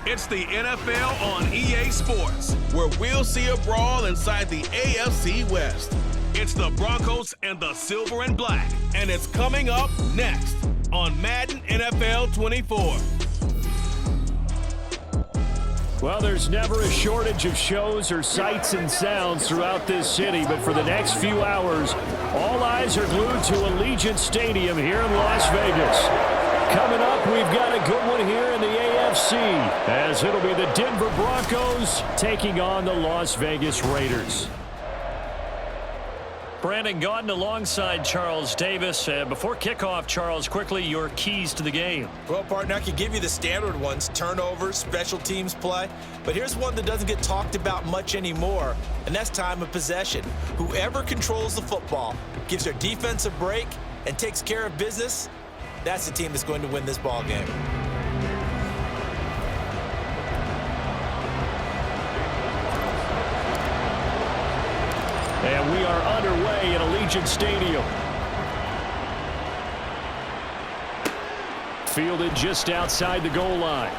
It's the NFL on EA Sports, where we'll see a brawl inside the AFC West. It's the Broncos and the Silver and Black, and it's coming up next on Madden NFL 24. Well, there's never a shortage of shows or sights and sounds throughout this city, but for the next few hours, all eyes are glued to Allegiant Stadium here in Las Vegas. Coming up, we've got a good one here in the AFC, as it'll be the Denver Broncos taking on the Las Vegas Raiders. Brandon Gaudin alongside Charles Davis. Before kickoff, Charles, quickly your keys to the game. Well, partner, I could give you the standard ones, turnovers, special teams play. But here's one that doesn't get talked about much anymore, and that's time of possession. Whoever controls the football, gives their defense a break, and takes care of business, that's the team that's going to win this ball game. And we are underway at Allegiant Stadium. Fielded just outside the goal line.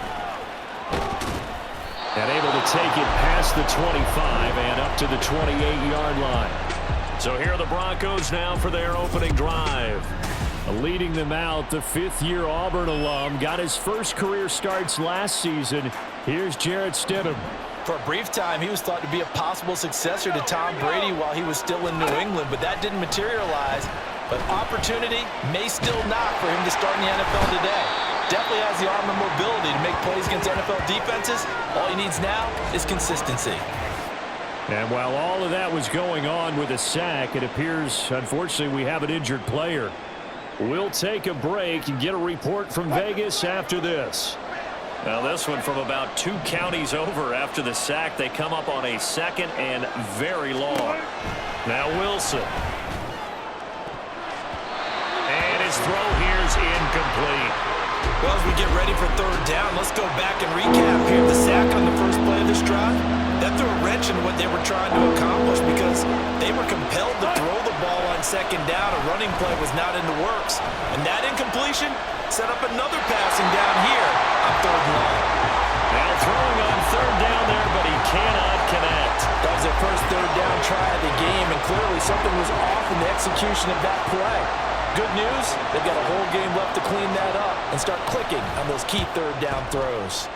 And able to take it past the 25 and up to the 28-yard line. So here are the Broncos now for their opening drive. Leading them out, the fifth-year Auburn alum, got his first career starts last season. Here's Jarrett Stidham. For a brief time, he was thought to be a possible successor to Tom Brady while he was still in New England, but that didn't materialize. But opportunity may still knock for him to start in the NFL today. Definitely has the arm and mobility to make plays against NFL defenses. All he needs now is consistency. And while all of that was going on with a sack, it appears, unfortunately, we have an injured player. We'll take a break and get a report from Vegas after this. Now this one from about 2 counties over after the sack. They come up on a second and very long. Now Wilson. And his throw here's incomplete. Well, as we get ready for third down, let's go back and recap here. The sack on the first play of this drive, that threw a wrench in what they were trying to accomplish because they were compelled to throw the ball on second down. A running play was not in the works. And that incompletion set up another passing down here on third and long. Now throwing on third down there, but he cannot connect. That was their first third down try of the game, and clearly something was off in the execution of that play. Good news, they've got a whole game left to clean that up and start clicking on those key third down throws.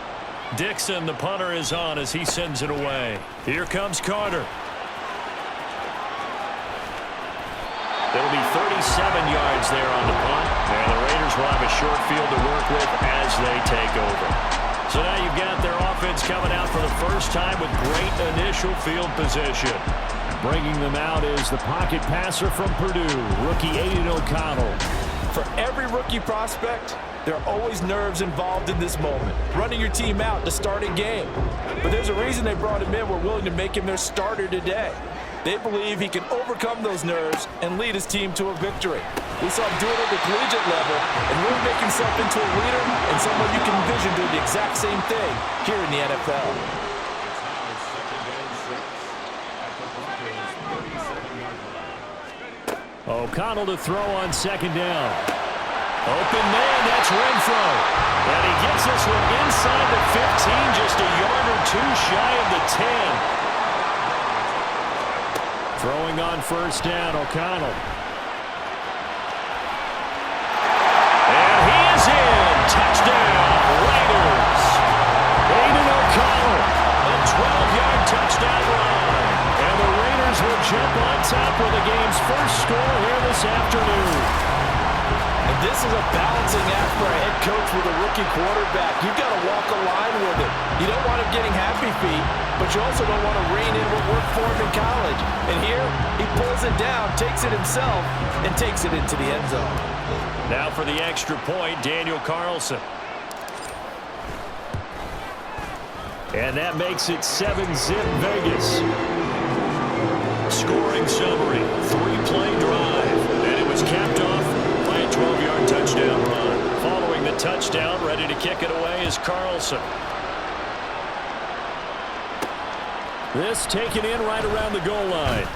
Dixon, the punter, is on as he sends it away. Here comes Carter. There'll be 37 yards there on the punt, and the Raiders will have a short field to work with as they take over. So now you've got their offense coming out for the first time with great initial field position. Bringing them out is the pocket passer from Purdue, rookie Aiden O'Connell. For every rookie prospect, there are always nerves involved in this moment. Running your team out to start a game. But there's a reason they brought him in. We're willing to make him their starter today. They believe he can overcome those nerves and lead his team to a victory. We saw him do it at the collegiate level and really make himself into a leader and someone you can envision doing the exact same thing here in the NFL. O'Connell to throw on second down. Open man, that's Renfro. And he gets this one inside the 15, just a yard or two shy of the 10. Throwing on first down, O'Connell. And he is in. Touchdown, Raiders. Aiden O'Connell, a 12-yard touchdown run. And the Raiders will jump on top with the game's first score here this afternoon. And this is a balancing act for a head coach with a rookie quarterback. You've got to walk a line with him. You don't want him getting happy feet, but you also don't want to rein in what worked for him in college. And here, he pulls it down, takes it himself, and takes it into the end zone. Now for the extra point, Daniel Carlson. And that makes it 7-zip Vegas. Scoring summary, 3-play drive, and it was capped off by a 12-yard touchdown run. Following the touchdown, ready to kick it away is Carlson. This taken in right around the goal line.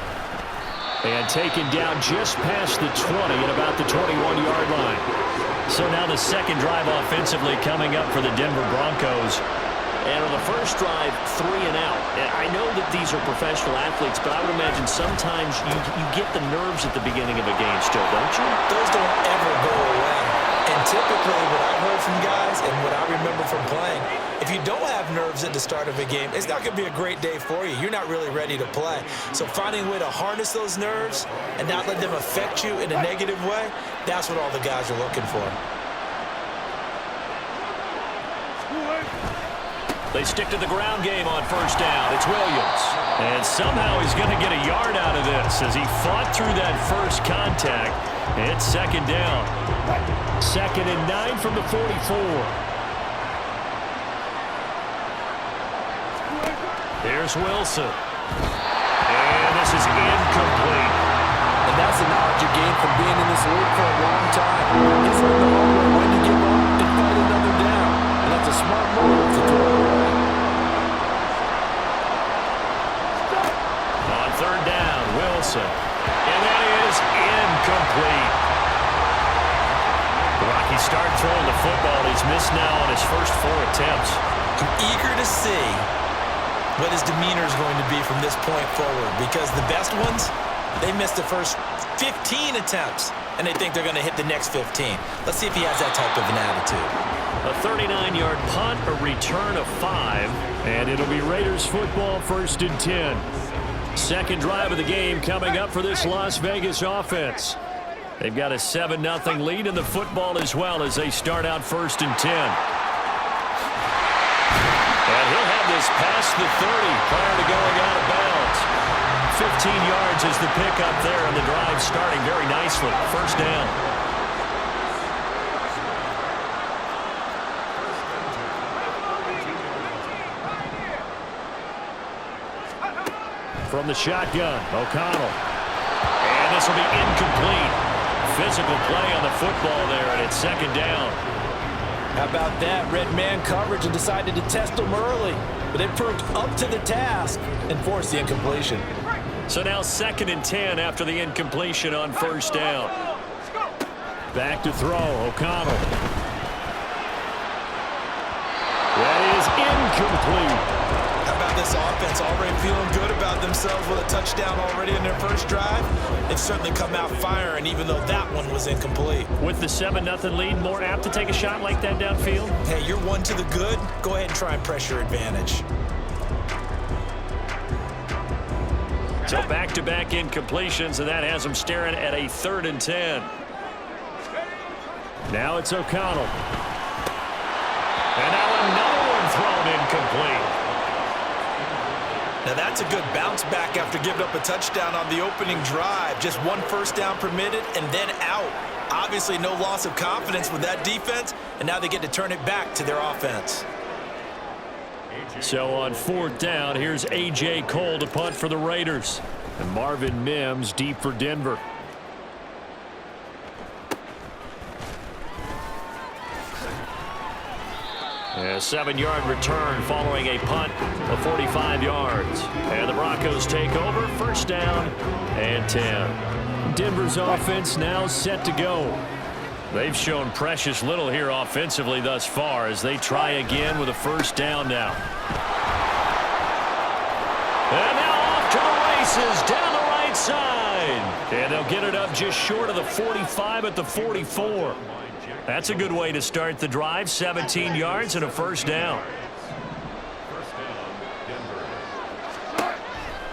And taken down just past the 20 at about the 21-yard line. So now the second drive offensively coming up for the Denver Broncos. And on the first drive, 3 and out. And I know that these are professional athletes, but I would imagine sometimes you get the nerves at the beginning of a game still, don't you? Those don't ever go away. And typically what I've heard from guys and what I remember from playing, if you don't have nerves at the start of a game, it's not going to be a great day for you. You're not really ready to play. So finding a way to harness those nerves and not let them affect you in a negative way, that's what all the guys are looking for. They stick to the ground game on first down. It's Williams. And somehow he's going to get a yard out of this as he fought through that first contact. It's second down. 2nd and 9 from the 44. Here's Wilson. And this is incomplete. And that's the knowledge you gain from being in this league for a long time. You've learned the hard way when to give up and fight another down. And that's a smart move to throw it away. On third down, Wilson. And that is incomplete. Rocky start throwing the football. He's missed now on his first 4 attempts. I'm eager to see what his demeanor is going to be from this point forward, because the best ones, they missed the first 15 attempts, and they think they're going to hit the next 15. Let's see if he has that type of an attitude. A 39-yard punt, a return of 5. And it'll be Raiders football, 1st and 10. Second drive of the game coming up for this Las Vegas offense. They've got a 7-0 lead in the football as well as they start out 1st and 10. And he'll have this past the 30 prior to going out of bounds. 15 yards is the pickup there, and the drive starting very nicely. First down. From the shotgun, O'Connell. And this will be incomplete. Physical play on the football there, and it's second down. How about that? Red man coverage and decided to test them early. But they proved up to the task and forced the incompletion. So now 2nd and 10 after the incompletion on first down. Back to throw, O'Connell. That is incomplete. How about this offense already feeling good about themselves with a touchdown already in their first drive? They've certainly come out firing, even though that one was incomplete. With the 7-0 lead, more apt to take a shot like that downfield? Hey, you're one to the good. Go ahead and try and press your advantage. So back-to-back incompletions, and that has them staring at a 3rd and 10. Now it's O'Connell. And now another one thrown incomplete. Now that's a good bounce back after giving up a touchdown on the opening drive. Just 1 first down permitted and then out. Obviously no loss of confidence with that defense, and now they get to turn it back to their offense. So on 4th down, here's A.J. Cole to punt for the Raiders. And Marvin Mims deep for Denver. A 7-yard return following a punt of 45 yards. And the Broncos take over, first down and 10. Denver's offense now set to go. They've shown precious little here offensively thus far as they try again with a first down now. And now off to the races down the right side. And they'll get it up just short of the 45 at the 44. That's a good way to start the drive. 17 yards and a first down.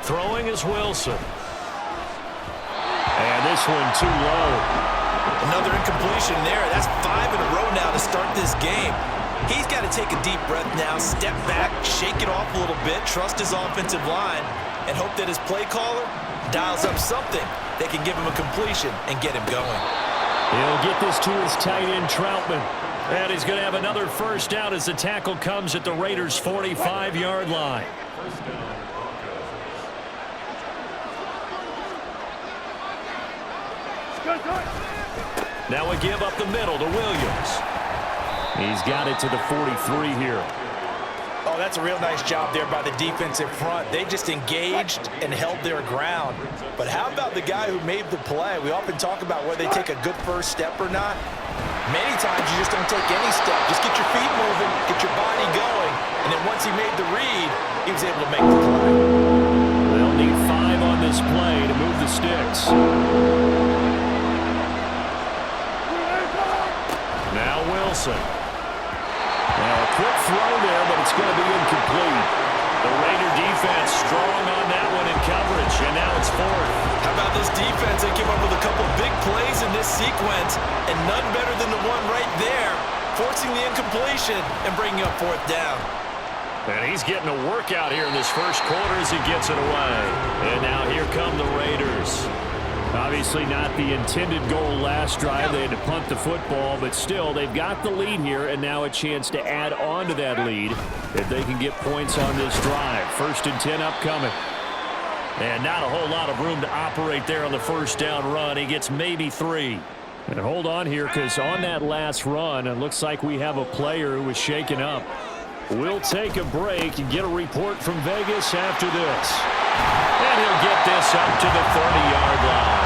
Throwing is Wilson. And this one too low. Another incompletion there. That's 5 in a row now to start this game. He's got to take a deep breath now, step back, shake it off a little bit, trust his offensive line, and hope that his play caller dials up something that can give him a completion and get him going. He'll get this to his tight end, Troutman. And he's going to have another first down as the tackle comes at the Raiders' 45-yard line. Now we give up the middle to Williams. He's got it to the 43 here. Oh, that's a real nice job there by the defensive front. They just engaged and held their ground. But how about the guy who made the play? We often talk about whether they take a good first step or not. Many times you just don't take any step. Just get your feet moving, get your body going, and then once he made the read, he was able to make the play. They'll need 5 on this play to move the sticks. Now Wilson. Now a quick throw there, but it's going to be incomplete. The Raider defense strong on that one in coverage, and now it's 4th. How about this defense? They came up with a couple big plays in this sequence, and none better than the one right there, forcing the incompletion and bringing up 4th down. And he's getting a workout here in this first quarter as he gets it away. And now here come the Raiders. Obviously not the intended goal last drive. They had to punt the football, but still, they've got the lead here, and now a chance to add on to that lead if they can get points on this drive. 1st and 10 upcoming. And not a whole lot of room to operate there on the first down run. He gets maybe 3. And hold on here, because on that last run, it looks like we have a player who was shaken up. We'll take a break and get a report from Vegas after this. And he'll get this up to the 30-yard line.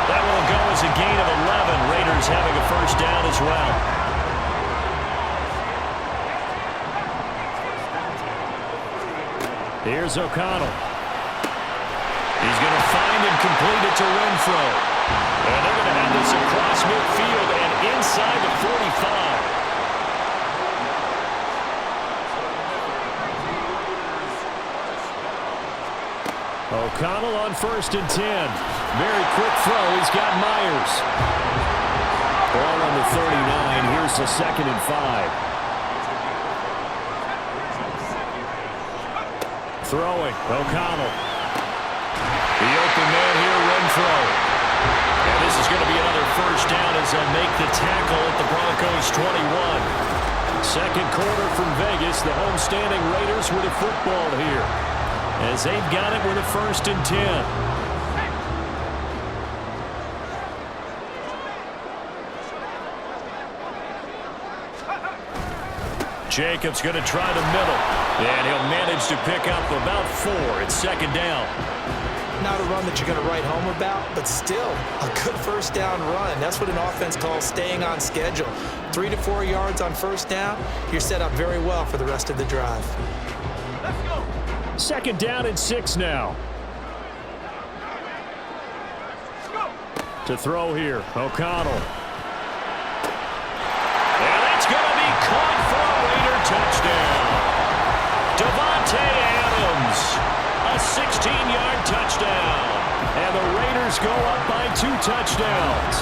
That will go as a gain of 11. Raiders having a first down as well. Here's O'Connell. He's going to find and complete it to Renfro. And they're going to have this across midfield and inside the 45. O'Connell on 1st and 10. Very quick throw. He's got Myers. Ball on the 39. Here's the 2nd and 5. Throwing. O'Connell. The open man here, Renfro. And this is going to be another first down as they'll make the tackle at the Broncos 21. Second quarter from Vegas. The homestanding Raiders with a football here, as they've got it with a 1st and 10. Jacobs going to try the middle, and he'll manage to pick up about 4. It's 2nd down. Not a run that you're going to write home about, but still a good first down run. That's what an offense calls staying on schedule. 3 to 4 yards on first down, you're set up very well for the rest of the drive. Let's go. 2nd down and 6 now. To throw here, O'Connell. And that's going to be caught for a Raider touchdown. Davante Adams, a 16-yard touchdown. And the Raiders go up by 2 touchdowns.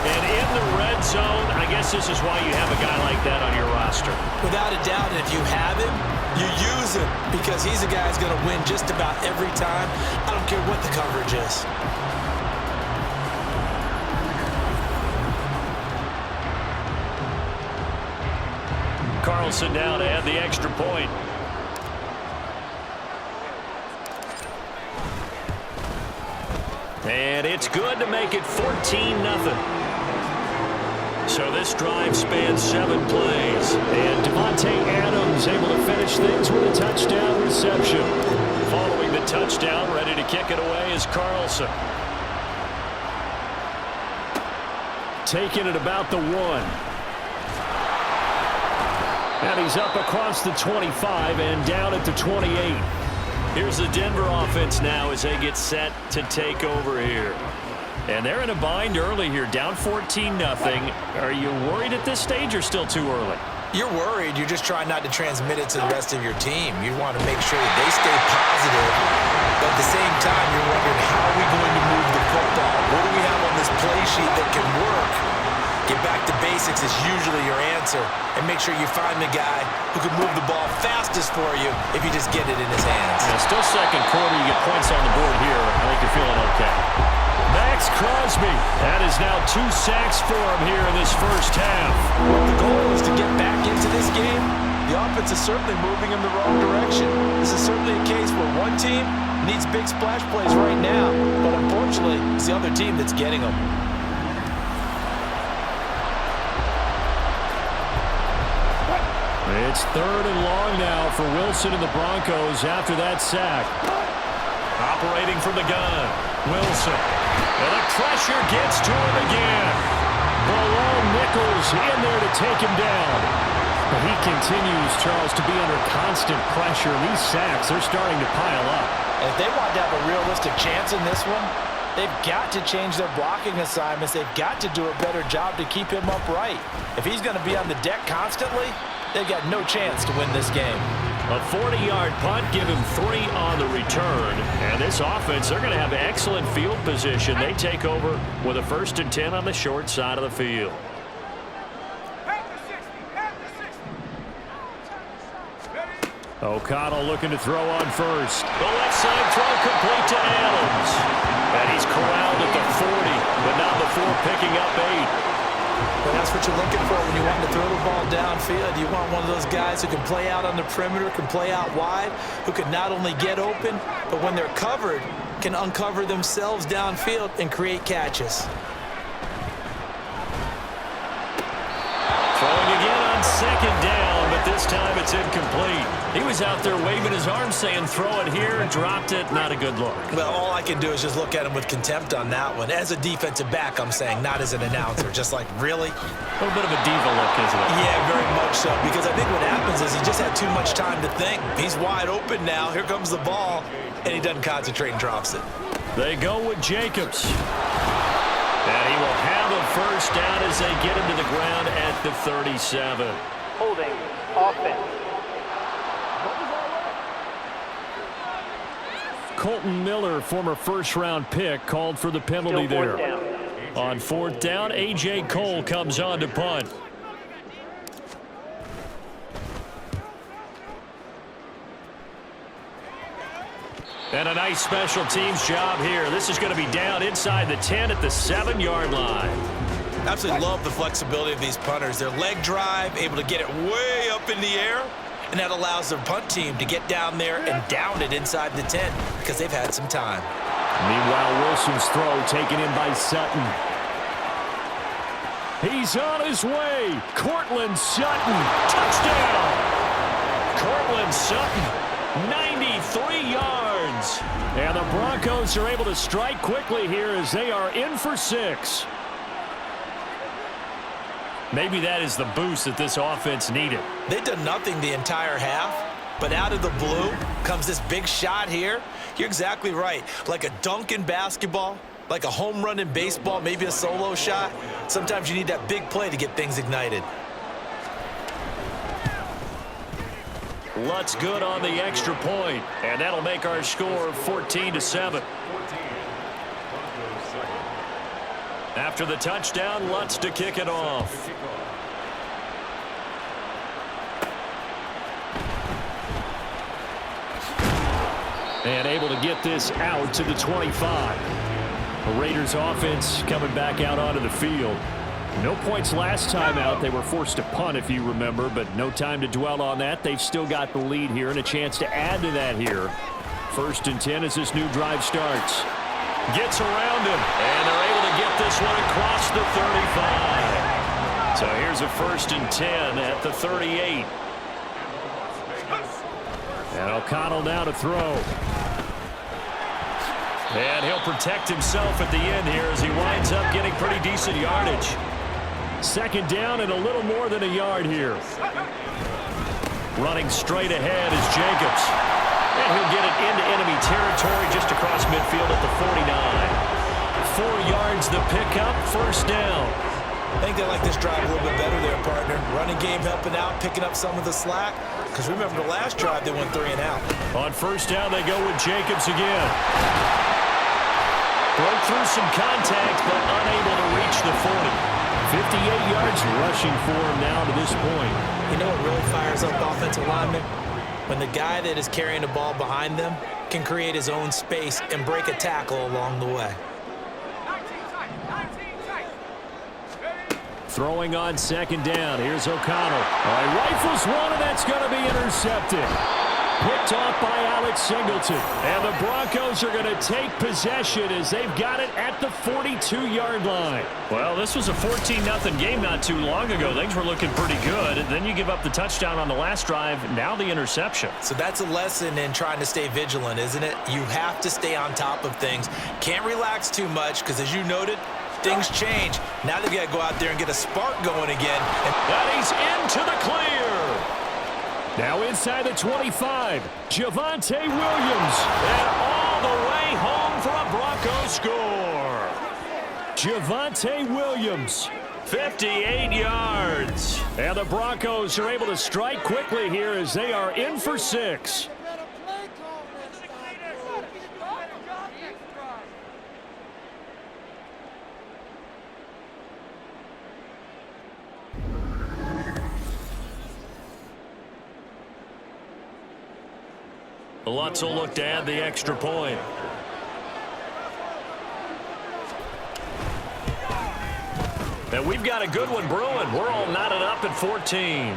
And in the red zone, I guess this is why you have a guy like that on your roster. Without a doubt, and if you have him, you use him, because he's a guy who's going to win just about every time. I don't care what the coverage is. Carlson down to add the extra point. And it's good to make it 14-0. So this drive spans 7 plays. And Davante Adams able to finish things with a touchdown reception. Following the touchdown, ready to kick it away is Carlson. Taking it about the 1. And he's up across the 25 and down at the 28. Here's the Denver offense now as they get set to take over here. And they're in a bind early here, down 14-0. Are you worried at this stage or still too early? You're worried. You're just trying not to transmit it to the rest of your team. You want to make sure that they stay positive. But at the same time, you're wondering, how are we going to move the football? What do we have on this play sheet that can work? Get back to basics is usually your answer. And make sure you find the guy who can move the ball fastest for you if you just get it in his hands. And still second quarter, you get points on the board here. I think you're feeling okay. Max Crosby. That is now 2 sacks for him here in this first half. The goal is to get back into this game. The offense is certainly moving in the wrong direction. This is certainly a case where one team needs big splash plays right now, but unfortunately, it's the other team that's getting them. It's 3rd and long now for Wilson and the Broncos after that sack. Operating from the gun, Wilson. And the pressure gets to him again. Balone Nichols in there to take him down. But he continues, Charles, to be under constant pressure. And these sacks, they're starting to pile up. If they want to have a realistic chance in this one, they've got to change their blocking assignments. They've got to do a better job to keep him upright. If he's going to be on the deck constantly, they've got no chance to win this game. A 40-yard punt, give him 3 on the return. And this offense, they're going to have excellent field position. They take over with a 1st and 10 on the short side of the field. O'Connell looking to throw on first. The left side throw complete to Adams. And he's corralled at the 40, but not before picking up 8. But that's what you're looking for when you want to throw the ball downfield. You want one of those guys who can play out on the perimeter, can play out wide, who can not only get open, but when they're covered, can uncover themselves downfield and create catches. Throwing again on 2nd down, but this time it's incomplete. He was out there waving his arm saying throw it here, dropped it, not a good look. Well, all I can do is just look at him with contempt on that one. As a defensive back, I'm saying, not as an announcer. Just like, really? A little bit of a diva look, isn't it? Yeah, very much so, because I think what happens is he just had too much time to think. He's wide open now. Here comes the ball, and he doesn't concentrate and drops it. They go with Jacobs. And he will have a 1st down as they get him to the ground at the 37. Holding offense. Colton Miller, former 1st-round pick, called for the penalty there. On 4th down, A.J. Cole comes on to punt. And a nice special teams job here. This is going to be down inside the 10 at the 7-yard line. Absolutely love the flexibility of these punters. Their leg drive, able to get it way up in the air, and that allows their punt team to get down there and down it inside the 10 because they've had some time. Meanwhile, Wilson's throw taken in by Sutton. He's on his way. Cortland Sutton, touchdown. Cortland Sutton, 93 yards. And the Broncos are able to strike quickly here as they are in for 6. Maybe that is the boost that this offense needed. They've done nothing the entire half, but out of the blue comes this big shot here. You're exactly right. Like a dunk in basketball, like a home run in baseball, maybe a solo shot. Sometimes you need that big play to get things ignited. Lutz good on the extra point, and that'll make our score 14-7. After the touchdown, Lutz to kick it off. And able to get this out to the 25. The Raiders offense coming back out onto the field. No points last time out. They were forced to punt, if you remember, but no time to dwell on that. They've still got the lead here and a chance to add to that here. 1st and 10 as this new drive starts. Gets around him, and they're able to get this one across the 35. So here's a 1st and 10 at the 38. And O'Connell now to throw. And he'll protect himself at the end here as he winds up getting pretty decent yardage. 2nd down and a little more than a yard here. Running straight ahead is Jacobs. And he'll get it into enemy territory just across midfield at the 49. 4 yards the pickup, 1st down. I think they like this drive a little bit better there, partner. Running game helping out, picking up some of the slack. Because remember, the last drive, they went 3 and out. On 1st down, they go with Jacobs again. Broke through some contact, but unable to reach the 40. 58 yards rushing for him now to this point. You know what really fires up offensive linemen? When the guy that is carrying the ball behind them can create his own space and break a tackle along the way. Throwing on 2nd down. Here's O'Connell. He rifles one, and that's going to be intercepted. Picked off by Alex Singleton. And the Broncos are going to take possession as they've got it at the 42-yard line. Well, this was a 14-0 game not too long ago. Things were looking pretty good. And then you give up the touchdown on the last drive. Now the interception. So that's a lesson in trying to stay vigilant, isn't it? You have to stay on top of things. Can't relax too much because, as you noted, things change. Now they've got to go out there and get a spark going again. And he's into the clear. Now inside the 25, Javonte Williams. And all the way home for a Broncos score. Javonte Williams. 58 yards. And the Broncos are able to strike quickly here as they are in for 6. Lutz will look to add the extra point. And we've got a good one brewing. We're all knotted up at 14.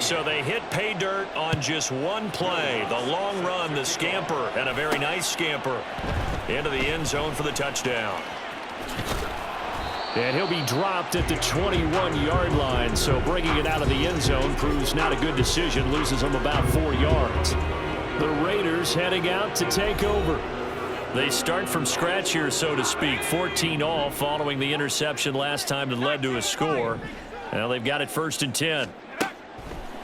So they hit pay dirt on just one play. The long run, the scamper, and a very nice scamper into the end zone for the touchdown. And he'll be dropped at the 21-yard line, so bringing it out of the end zone proves not a good decision, loses him about 4 yards. The Raiders heading out to take over. They start from scratch here, so to speak. 14-all following the interception last time that led to a score. Now they've got it 1st and 10.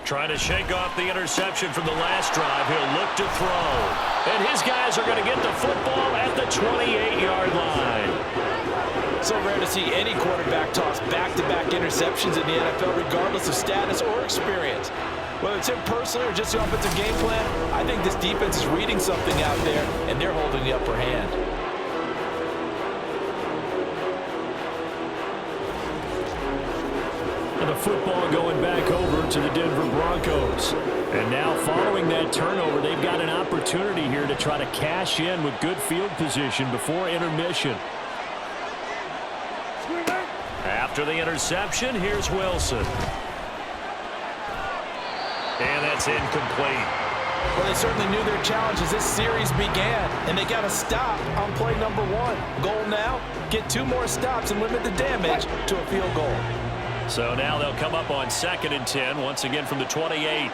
Trying to shake off the interception from the last drive. He'll look to throw. And his guys are going to get the football at the 28-yard line. So rare to see any quarterback toss back-to-back interceptions in the NFL, regardless of status or experience. Whether it's him personally or just the offensive game plan, I think this defense is reading something out there, and they're holding the upper hand. And the football going back over to the Denver Broncos. And now following that turnover, they've got an opportunity here to try to cash in with good field position before intermission. After the interception, here's Wilson. And that's incomplete. Well, they certainly knew their challenge as this series began, and they got to stop on play number 1. Goal now, get 2 more stops and limit the damage to a field goal. So now they'll come up on 2nd and 10, once again from the 28.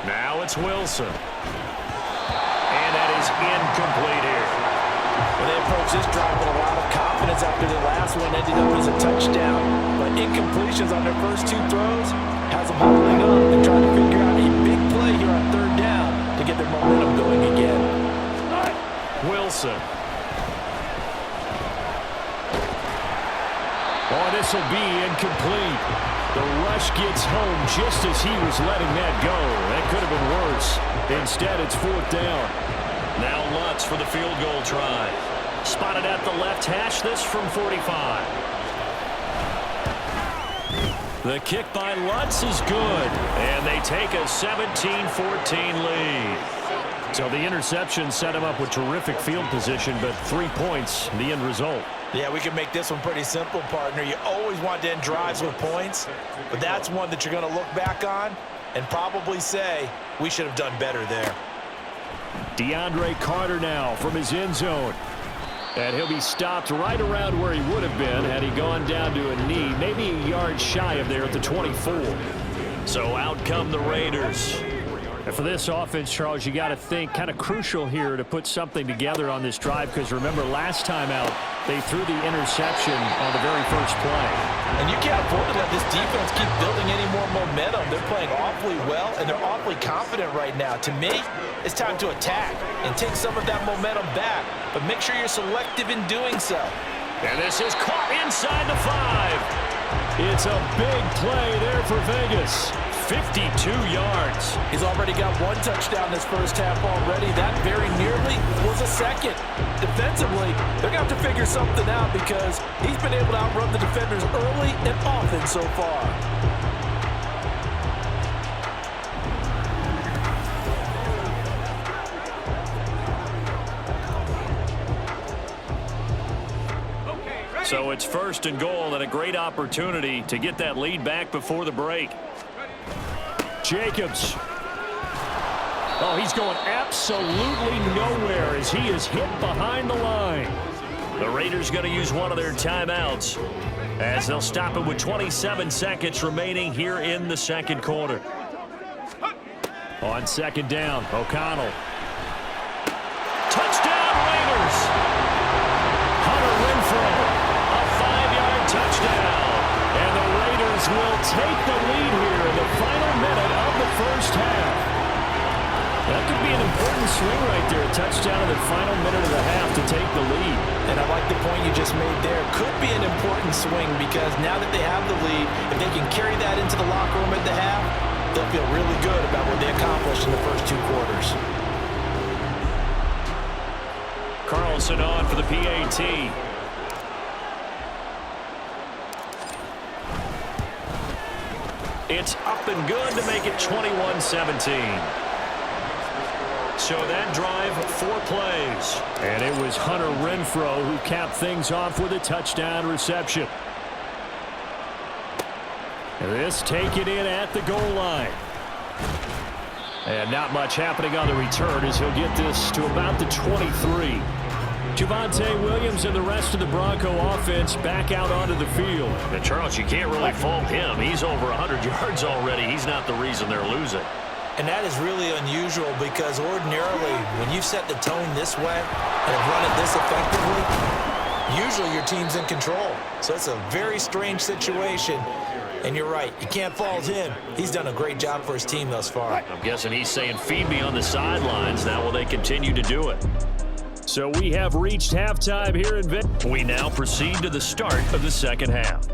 Now it's Wilson. And that is incomplete here. Well, they approach this drive with a lot of confidence after the last one ended up as a touchdown. But incompletions on their first 2 throws has them holding up and trying to figure out a big play here on 3rd down to get their momentum going again. Wilson. Oh, this will be incomplete. The rush gets home just as he was letting that go. That could have been worse. Instead, it's 4th down. Now Lutz for the field goal try. Spotted at the left hash, this from 45. The kick by Lutz is good. And they take a 17-14 lead. So the interception set him up with terrific field position, but 3 points, the end result. Yeah, we can make this one pretty simple, partner. You always want to end drives with points, but that's one that you're going to look back on and probably say, we should have done better there. DeAndre Carter now from his end zone. And he'll be stopped right around where he would have been had he gone down to a knee, maybe a yard shy of there at the 24. So out come the Raiders. And for this offense, Charles, you got to think kind of crucial here to put something together on this drive, because remember last time out they threw the interception on the very first play. And you can't afford to let this defense keep building any more momentum. They're playing awfully well, and they're awfully confident right now. To me, it's time to attack and take some of that momentum back, but make sure you're selective in doing so. And this is caught inside the 5. It's a big play there for Vegas. 52 yards. He's already got 1 touchdown this first half already. That very nearly was a second. Defensively, they're going to have to figure something out because he's been able to outrun the defenders early and often so far. So it's 1st and goal and a great opportunity to get that lead back before the break. Jacobs. Oh, he's going absolutely nowhere as he is hit behind the line. The Raiders going to use one of their timeouts as they'll stop it with 27 seconds remaining here in the 2nd quarter. On 2nd down, O'Connell. Touchdown Raiders! Hunter Broncos will take the lead here in the final minute of the first half. That could be an important swing right there. A touchdown in the final minute of the half to take the lead. And I like the point you just made there. Could be an important swing because now that they have the lead, if they can carry that into the locker room at the half, they'll feel really good about what they accomplished in the first 2 quarters. Carlson on for the PAT. It's up and good to make it 21-17. So that drive, 4 plays. And it was Hunter Renfrow who capped things off with a touchdown reception. And this taken in at the goal line. And not much happening on the return as he'll get this to about the 23. Javonte Williams and the rest of the Bronco offense back out onto the field. And Charles, you can't really fault him. He's over 100 yards already. He's not the reason they're losing. And that is really unusual because ordinarily when you set the tone this way and have run it this effectively, usually your team's in control. So it's a very strange situation. And you're right, you can't fault him. He's done a great job for his team thus far. I'm guessing he's saying, feed me on the sidelines. Now will they continue to do it? So we have reached halftime here in Vegas. We now proceed to the start of the second half.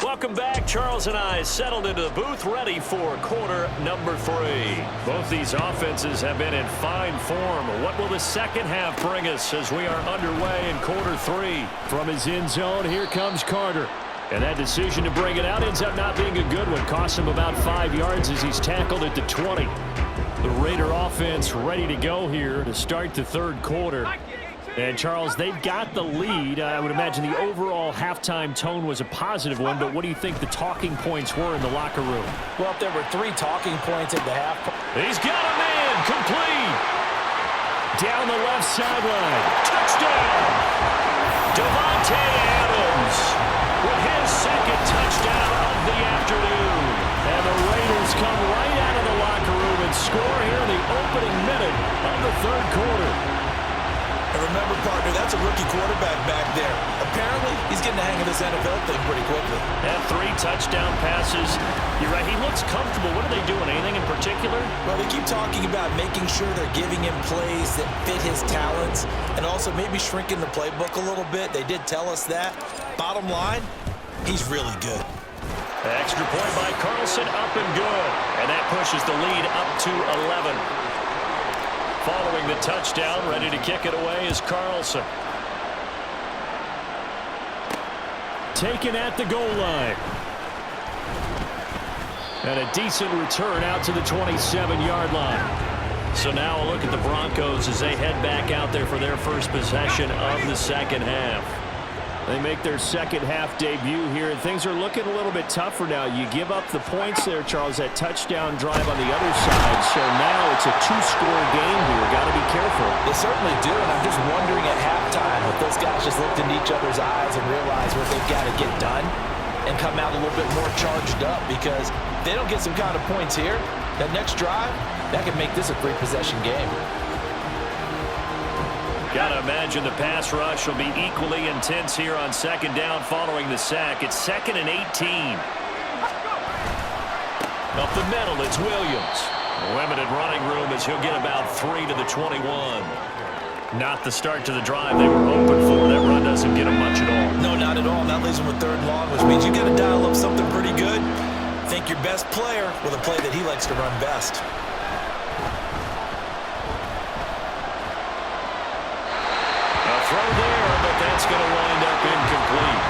Welcome back. Charles and I settled into the booth ready for quarter number 3. Both these offenses have been in fine form. What will the second half bring us as we are underway in quarter 3? From his end zone, here comes Carter. And that decision to bring it out ends up not being a good one. Costs him about 5 yards as he's tackled at the 20. The Raider offense ready to go here to start the third quarter. And, Charles, they've got the lead. I would imagine the overall halftime tone was a positive one, but what do you think the talking points were in the locker room? Well, if there were 3 talking points at the half. He's got a man complete. Down the left sideline. Touchdown. Davante Adams with his second touchdown of the afternoon. And the Raiders come right out of the locker room and score here in the opening minute of the third quarter. And remember, partner, that's a rookie quarterback back there. Apparently, he's getting the hang of this NFL thing pretty quickly. And 3 touchdown passes. You're right, he looks comfortable. What are they doing? Anything in particular? Well, they keep talking about making sure they're giving him plays that fit his talents and also maybe shrinking the playbook a little bit. They did tell us that. Bottom line, he's really good. Extra point by Carlson, up and good. And that pushes the lead up to 11. Following the touchdown, ready to kick it away is Carlson. Taken at the goal line. And a decent return out to the 27-yard line. So now a look at the Broncos as they head back out there for their first possession of the second half. They make their second half debut here, and things are looking a little bit tougher now. You give up the points there, Charles, that touchdown drive on the other side. So now it's a 2-score game here. Got to be careful. They certainly do, and I'm just wondering at halftime if those guys just looked into each other's eyes and realized what they've got to get done and come out a little bit more charged up, because if they don't get some kind of points here, that next drive, that could make this a 3-possession game. Got to imagine the pass rush will be equally intense here on second down following the sack. It's 2nd and 18. Up the middle, it's Williams. Limited running room as he'll get about 3 to the 21. Not the start to the drive they were hoping for. That run doesn't get them much at all. No, not at all. That leaves them with 3rd and long, which means you got to dial up something pretty good. Think your best player with a play that he likes to run best. Throw there, but that's going to wind up incomplete.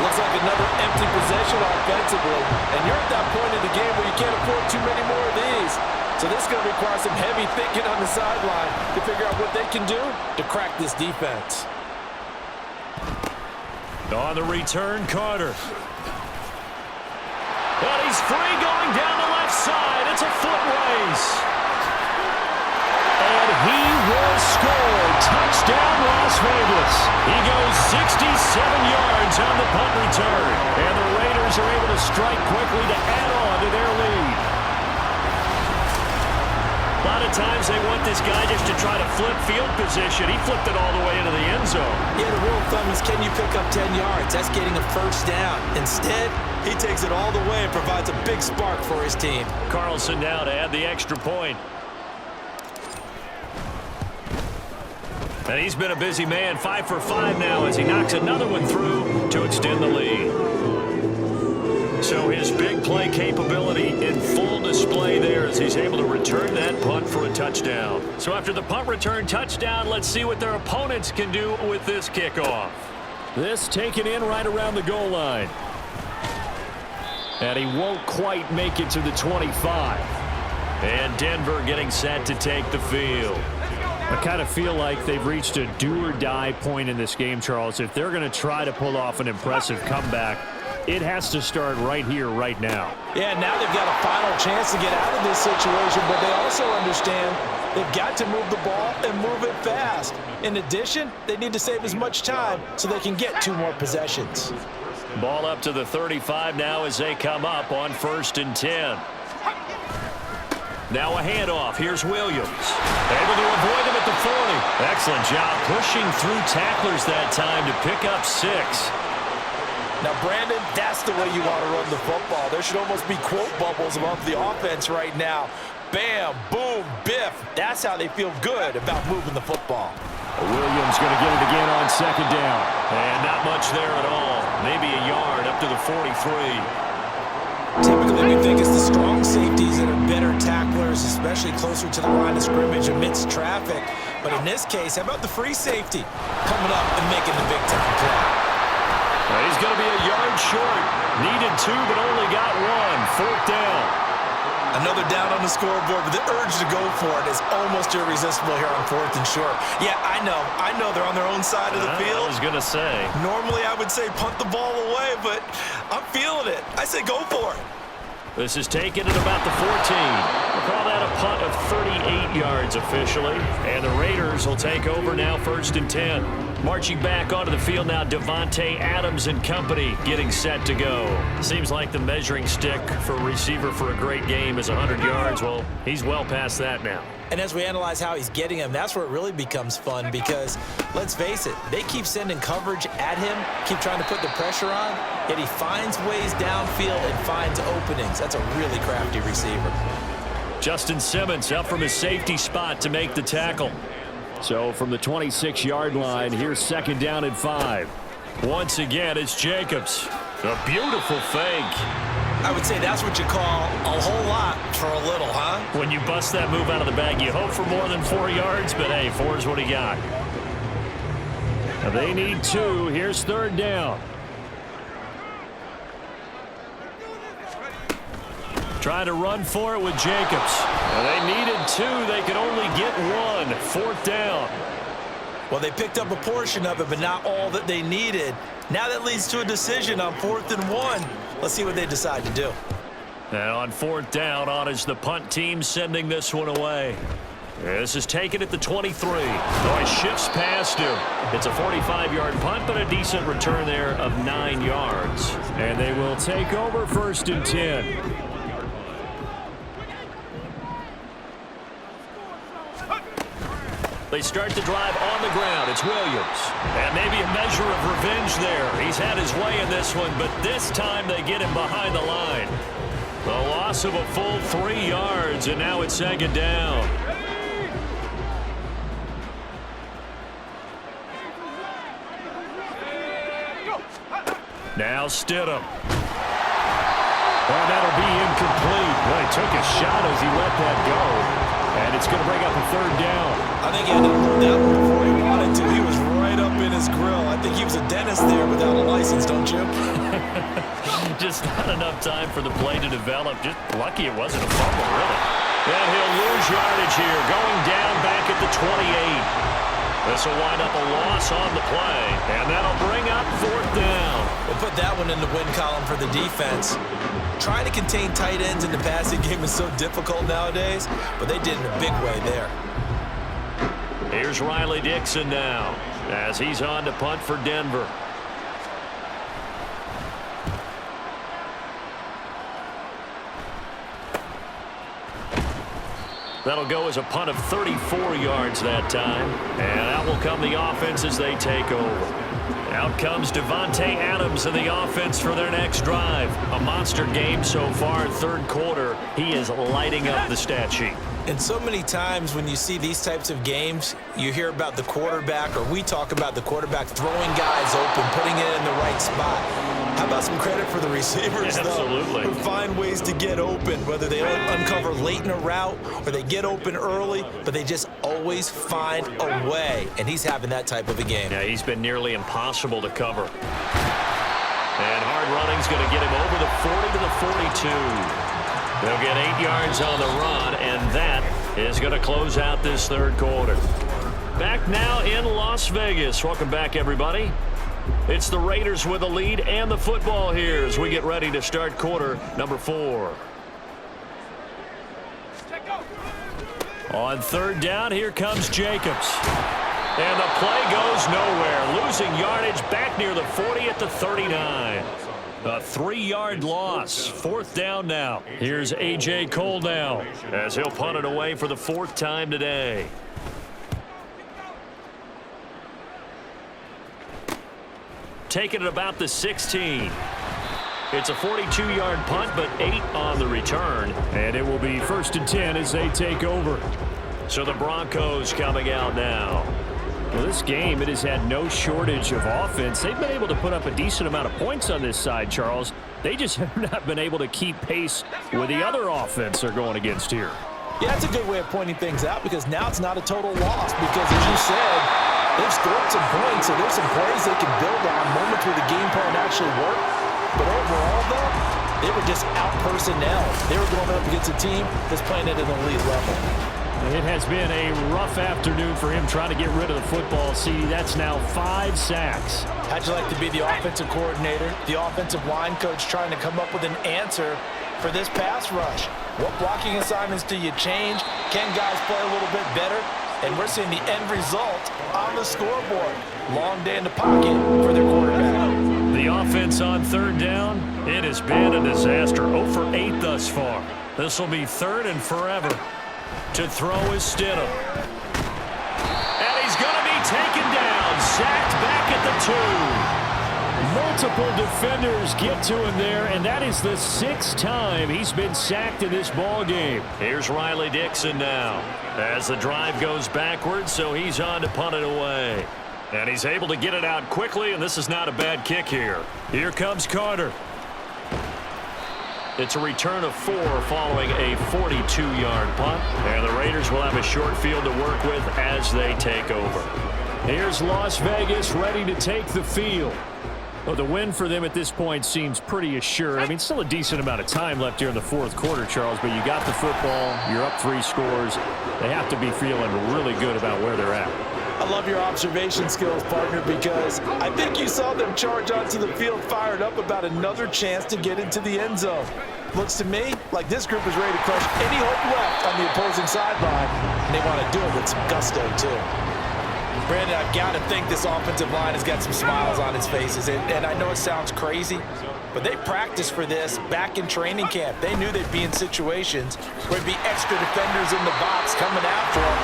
Looks like another empty possession offensively. And you're at that point in the game where you can't afford too many more of these. So this is going to require some heavy thinking on the sideline to figure out what they can do to crack this defense. On the return, Carter. And he's free going down the left side. It's a foot race. And he will score. Touchdown, Las Vegas. He goes 67 yards on the punt return. And the Raiders are able to strike quickly to add on to their lead. lot of times they want this guy just to try to flip field position. He flipped it all the way into the end zone. Yeah, the rule of thumb is, can you pick up 10 yards? That's getting a first down. Instead, he takes it all the way and provides a big spark for his team. Carlson now to add the extra point. And he's been a busy man, 5 for 5 now as he knocks another one through to extend the lead. So his big play capability in full display there as he's able to return that punt for a touchdown. So after the punt return touchdown, let's see what their opponents can do with this kickoff. This taken in right around the goal line. And he won't quite make it to the 25. And Denver getting set to take the field. I kind of feel like they've reached a do-or-die point in this game, Charles. If they're going to try to pull off an impressive comeback, it has to start right here, right now. Yeah, now they've got a final chance to get out of this situation, but they also understand they've got to move the ball and move it fast. In addition, they need to save as much time so they can get 2 more possessions. Ball up to the 35 now as they come up on 1st and 10. Now a handoff. Here's Williams. Able to avoid him at the 40. Excellent job pushing through tacklers that time to pick up 6. Now, Brandon, that's the way you want to run the football. There should almost be quote bubbles above the offense right now. Bam, boom, biff. That's how they feel good about moving the football. Williams going to get it again on 2nd down. And not much there at all. Maybe a yard up to the 43. Typically, we think it's the strong safeties that are better tacklers, especially closer to the line of scrimmage amidst traffic. But in this case, how about the free safety coming up and making the big-time play? Well, he's going to be a yard short. Needed 2, but only got 1. 4th down. Another down on the scoreboard, but the urge to go for it is almost irresistible here on 4th and short. Yeah, I know they're on their own side of the field. I was going to say. Normally, I would say punt the ball away, but I'm feeling it. I say go for it. This is taken at about the 14. We'll call that a punt of 38 yards officially. And the Raiders will take over now 1st and 10. Marching back onto the field now, Devontae Adams and company getting set to go. Seems like the measuring stick for a receiver for a great game is 100 yards. Well, he's well past that now. And as we analyze how he's getting them, that's where it really becomes fun because, let's face it, they keep sending coverage at him, keep trying to put the pressure on, yet he finds ways downfield and finds openings. That's a really crafty receiver. Justin Simmons up from his safety spot to make the tackle. So from the 26-yard line, here's 2nd down and 5. Once again, it's Jacobs. A beautiful fake. I would say that's what you call a whole lot for a little, huh? When you bust that move out of the bag, you hope for more than 4 yards, but hey, 4 is what he got. They need 2. Here's 3rd down. Trying to run for it with Jacobs. Well, they needed 2. They could only get 1. 4th down. Well, they picked up a portion of it, but not all that they needed. Now that leads to a decision on 4th and 1. Let's see what they decide to do. And on 4th down, on is the punt team sending this one away. This is taken at the 23. Oh, he shifts past him. It's a 45-yard punt, but a decent return there of 9 yards. And they will take over 1st and 10. They start the drive on the ground. It's Williams. And maybe a measure of revenge there. He's had his way in this one, but this time they get him behind the line. The loss of a full 3 yards, and now it's 2nd down. Now Stidham. Well, that'll be incomplete. Well, he took a shot as he let that go. And it's going to bring up a 3rd down. I think he had to hold that one before he wanted to. He was right up in his grill. I think he was a dentist there without a license, don't you? Just not enough time for the play to develop. Just lucky it wasn't a fumble, really. And he'll lose yardage here, going down back at the 28. This will wind up a loss on the play, and that'll bring up 4th down. We'll put that one in the win column for the defense. Trying to contain tight ends in the passing game is so difficult nowadays, but they did it in a big way there. Here's Riley Dixon now, as he's on to punt for Denver. That'll go as a punt of 34 yards that time. And out will come the offense as they take over. Out comes Devontae Adams in the offense for their next drive. A monster game so far, third quarter. He is lighting up the stat sheet. And so many times when you see these types of games, you hear about the quarterback, or we talk about the quarterback throwing guys open, putting it in the right spot. How about some credit for the receivers, though? Absolutely. Who find ways to get open, whether they uncover late in a route or they get open early, but they just always find a way. And he's having that type of a game. Yeah, he's been nearly impossible to cover. And hard running's going to get him over the 40 to the 42. They'll get 8 yards on the run, and that is going to close out this third quarter. Back now in Las Vegas. Welcome back, everybody. It's the Raiders with the lead and the football here as we get ready to start quarter number 4. On third down, here comes Jacobs. And the play goes nowhere. Losing yardage back near the 40 at the 39. A 3-yard loss. Fourth down now. Here's A.J. Cole now as he'll punt it away for the 4th time today. Taking it about the 16. It's a 42-yard punt, but 8 on the return. And it will be 1st and 10 as they take over. So the Broncos coming out now. Well, this game, it has had no shortage of offense. They've been able to put up a decent amount of points on this side, Charles. They just have not been able to keep pace with the other offense they're going against here. Yeah, that's a good way of pointing things out, because now it's not a total loss, because as you said, they've scored some points, so there's some plays they can build on, moments where the game plan actually worked. But overall, though, they were just out personnel. They were going up against a team that's playing at an elite level. It has been a rough afternoon for him trying to get rid of the football. See, that's now 5 sacks. How'd you like to be the offensive coordinator, the offensive line coach, trying to come up with an answer for this pass rush? What blocking assignments do you change? Can guys play a little bit better? And we're seeing the end result on the scoreboard. Long day in the pocket for their quarterback. The offense on third down, it has been a disaster. 0 for 8 thus far. This will be 3rd and forever. To throw is Stidham. And he's going to be taken down. Sacked back at the 2. Multiple defenders get to him there, and that is the 6th time he's been sacked in this ball game. Here's Riley Dixon now as the drive goes backwards, so he's on to punt it away. And he's able to get it out quickly, and this is not a bad kick here. Here comes Carter. It's a return of 4 following a 42-yard punt. And the Raiders will have a short field to work with as they take over. Here's Las Vegas ready to take the field. Well, the win for them at this point seems pretty assured. I mean, still a decent amount of time left here in the 4th quarter, Charles, but you got the football, you're up 3 scores. They have to be feeling really good about where they're at. I love your observation skills, partner, because I think you saw them charge onto the field fired up about another chance to get into the end zone. Looks to me like this group is ready to crush any hope left on the opposing sideline, and they want to do it with some gusto, too. Brandon, I've got to think this offensive line has got some smiles on its faces, and I know it sounds crazy, but they practiced for this back in training camp. They knew they'd be in situations where there'd be extra defenders in the box coming after them,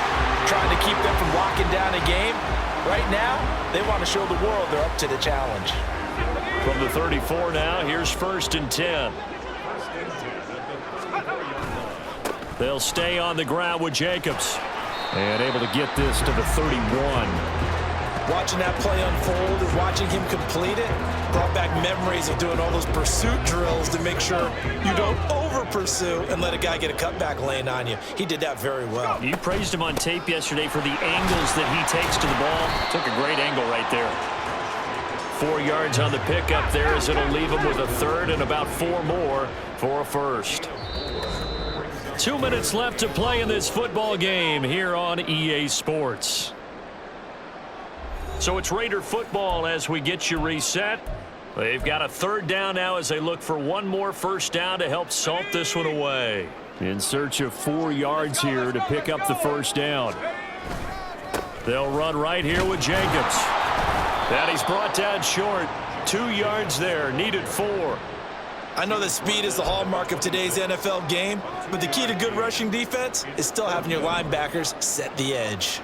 trying to keep them from locking down a game. Right now, they want to show the world they're up to the challenge. From the 34 now, here's 1st and 10. They'll stay on the ground with Jacobs. And able to get this to the 31. Watching that play unfold and watching him complete it brought back memories of doing all those pursuit drills to make sure you don't over-pursue and let a guy get a cutback lane on you. He did that very well. You praised him on tape yesterday for the angles that he takes to the ball. Took a great angle right there. 4 yards on the pickup there as it'll leave him with a 3rd and about 4 more for a 1st. 2 minutes left to play in this football game here on EA Sports. So it's Raider football as we get you reset. They've got a 3rd down now as they look for 1 more 1st down to help salt this one away. In search of 4 yards here to pick up the 1st down. They'll run right here with Jacobs. And he's brought down short. 2 yards there, needed 4. I know that speed is the hallmark of today's NFL game, but the key to good rushing defense is still having your linebackers set the edge.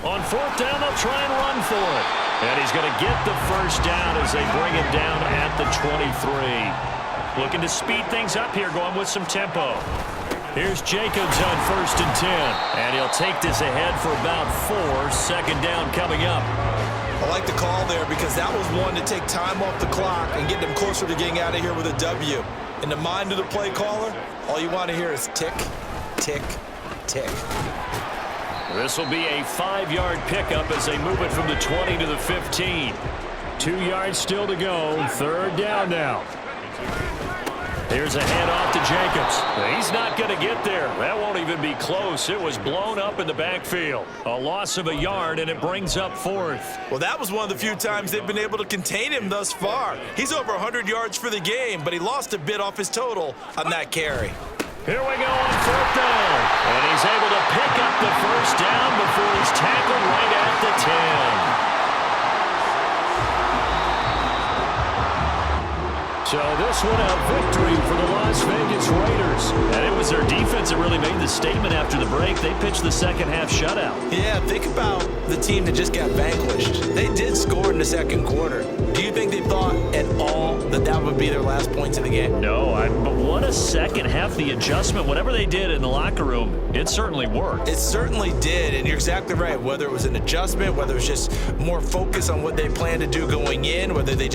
On fourth down, they'll try and run for it. And he's going to get the first down as they bring him down at the 23. Looking to speed things up here, going with some tempo. Here's Jacobs on 1st and 10. And he'll take this ahead for about 4. Second down coming up. I like the call there because that was one to take time off the clock and get them closer to getting out of here with a W. In the mind of the play caller, all you want to hear is tick, tick, tick. This will be a 5-yard pickup as they move it from the 20 to the 15. 2 yards still to go. 3rd down now. Here's a handoff to Jacobs. He's not going to get there. That won't even be close. It was blown up in the backfield. A loss of a yard, and it brings up 4th. Well, that was one of the few times they've been able to contain him thus far. He's over 100 yards for the game, but he lost a bit off his total on that carry. Here we go on 4th down. And he's able to pick up the first down before he's tackled right at the 10. So this one a victory for the Las Vegas Raiders. And it was their defense that really made the statement after the break. They pitched the second half shutout. Yeah, think about the team that just got vanquished. They did score in the second quarter. Do you think they thought at all that that would be their last points of the game? No, but what a second half. The adjustment, whatever they did in the locker room, it certainly worked. It certainly did, and you're exactly right. Whether it was an adjustment, whether it was just more focus on what they planned to do going in, whether they just